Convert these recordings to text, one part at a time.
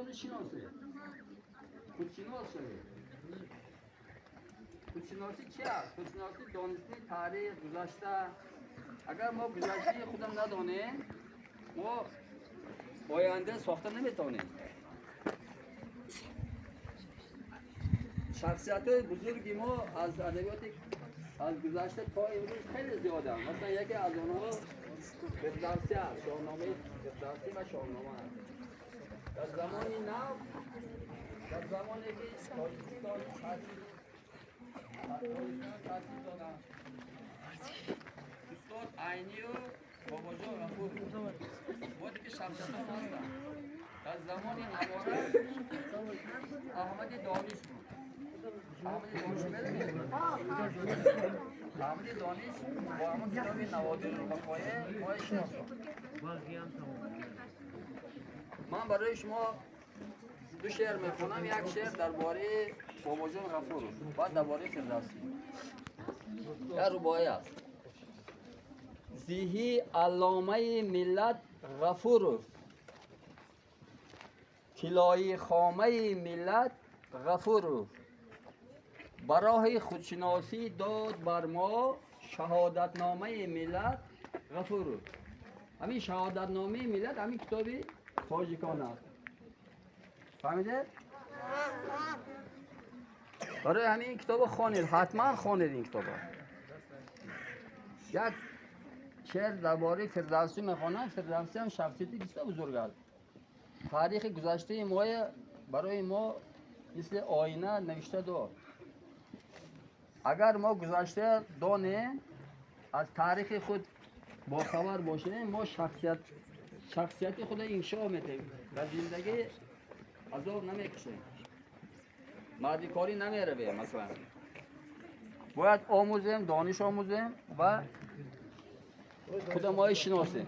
خود شناسه، خودشناس شده. خودشناسی چی است؟ خودشناسی دانستن تاریخ گذشته. اگر ما گذشته خودم ندانیم ما آینده ساخته نمیتونیم. شخصیت های بزرگی ما از ادبیات از گذشته تا امروز خیلی زیاده. مثلا یکی از آنها فردوسی است، شاهنامه فردوسی و شاهنامه است. در زمانی نو، در زمانی که تاجیکستان تأسیس دادن استاد عینی و بابا جان غفور بودی که شخصیتان هستند. در زمان امارت احمد دانش بود. احمد دانش می‌دونید؟ احمد دانش با همون کتاب نوادر وفایه ماه شناسم. من برای شما دو شعر میخونم. یک شعر درباره بابا جان غفور بعد درباره فردوسی. یک رباعی است. زیهی علامه ملت غفور، طلای خامه ملت غفور، برای خودشناسی داد بر ما شهادتنامه ملت غفور. همین شهادتنامه ملت همین کتاب تاجیکان است. فهمیده؟ برای همین کتاب خوانید، حتما خوانید این کتاب. یک شعر درباره فردوسی میخوانم. فردوسی هم شخصیتی بسیار بزرگ است. تاریخ گذشته ما برای ما مثل آینه نوشته داد. اگر ما گذشته دانیم، از تاریخ خود با خبر باشیم، ما شخصیت خود انشاء میتیم. در زندگی عذاب نمیکشیم، مردی کاری نمیرویم. مثلا باید آموزیم، دانش آموزیم و خودمای شناسیم.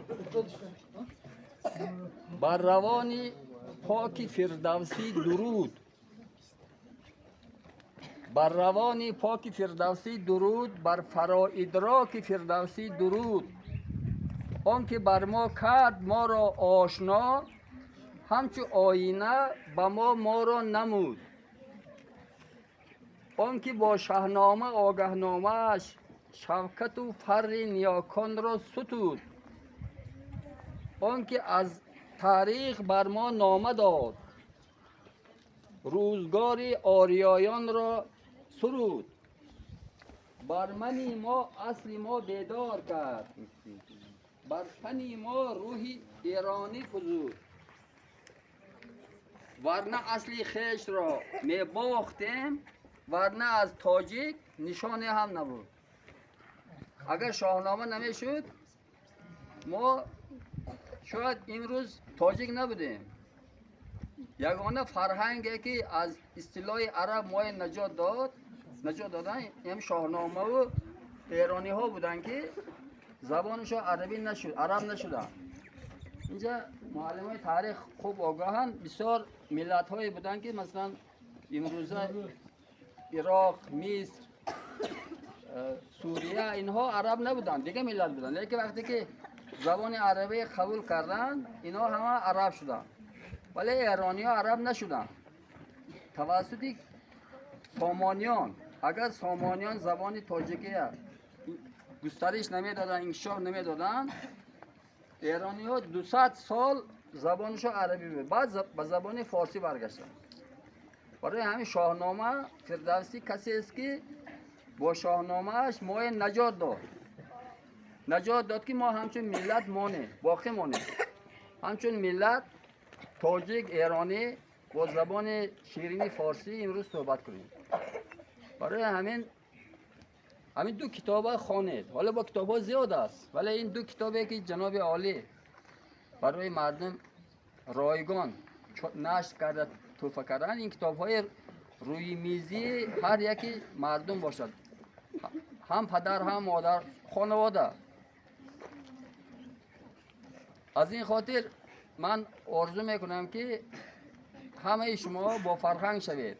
بر روانی پاک فردوسی درود، بر روانی پاک فردوسی درود، بر فرا ادراک فردوسی درود. آنکه بر ما کرد ما را آشنا، همچو آینه به ما را نمود. آنکه با شاهنامه آگهنامه‌اش شوکت و فر نیاکان را ستود. آنکه از تاریخ بر ما نامه داد، روزگار آریایان را سرود. بر منی ما اصل ما بیدار کرد، بر تنی ما روحی ایرانی فزود. ورنه اصلی خیش را می باختیم، ورنه از تاجیک نشانه هم نبود. اگر شاهنامه نمیشد ما شاید امروز تاجیک نبودیم. یگانه فرهنگی که از اصطلاح عرب ما نجات دادن این شاهنامه و ایرانی ها بودن که زبانشون عربی نشد، عرب نشدن. اینجا معلم های تاریخ خوب آگاهن. بسیار ملت هایی بودن که مثلا امروزه عراق، مصر، سوریه اینها عرب نبودن، دیگه ملت بودن. لیکن وقتی که زبان عربی قبول کردن اینا همه عرب شدن، ولی ایرانی ها عرب نشدن. توسط سامانیان، اگر سامانیان زبان تاجیکی گسترش نمیدادن، انکشاف نمیدادن، ایرانی ها 200 سال زبانش عربی بود، بعد به زبان فارسی برگشتن. برای همین شاهنامه فردوسی کسی است که با شاهنامهش ما نجات داد که ما همچون ملت مانه باقی مانه، همچون ملت تاجیک ایرانی با زبان شیرینی فارسی امروز صحبت کنیم. برای همین دو کتاب خوانید. حالا با کتاب ها زیاد است، ولی این دو کتابی که جناب عالی برای مردم رایگان نشر کرده، توفیق کردن، این کتاب های روی میزی هر یکی مردم باشد، هم پدر هم مادر، خانواده. از این خاطر من آرزو میکنم که همه شما با فرهنگ شوید.